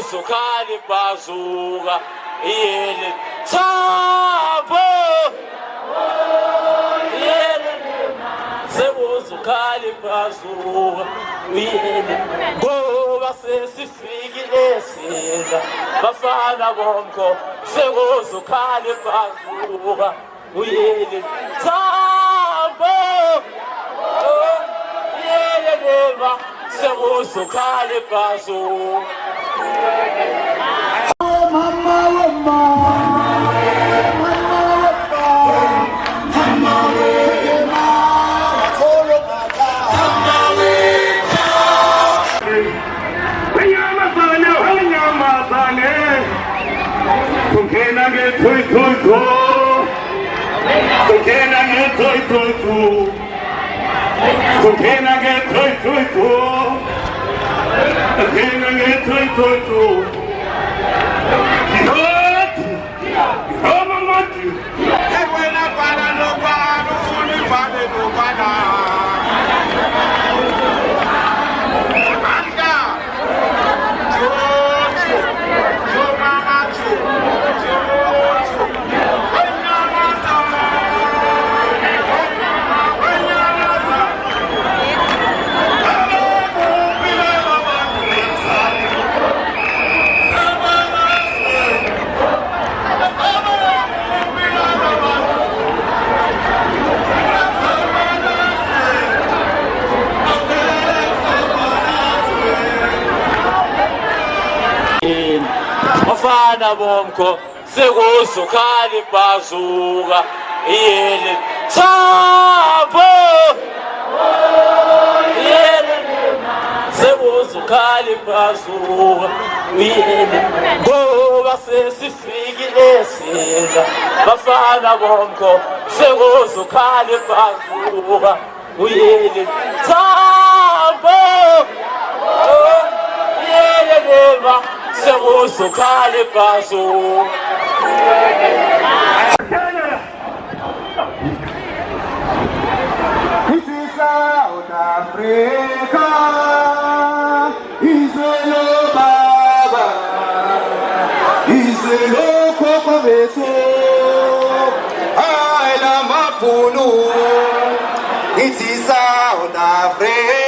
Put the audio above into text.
sekuzukhala ibhazuka yele thabo yele sekuzukhala ibhazuka yele ngoba sesifikile sina bafana bonke sekuzukhala ibhazuka yele thabo yele lema sekuzukhala ibhazuka. Bafana bonke sekuzukhala ibhazuka yele thabo yele sekuzukhala ibhazuka yele ngoba sesifikile sina bafana bonke sekuzukhala ibhazuka yele thabo yele lema sekuzukhala ibhazuka. It is South Africa, Izolo Baba, Izolo Kokobeto, Aila Mapunu. It is South Africa.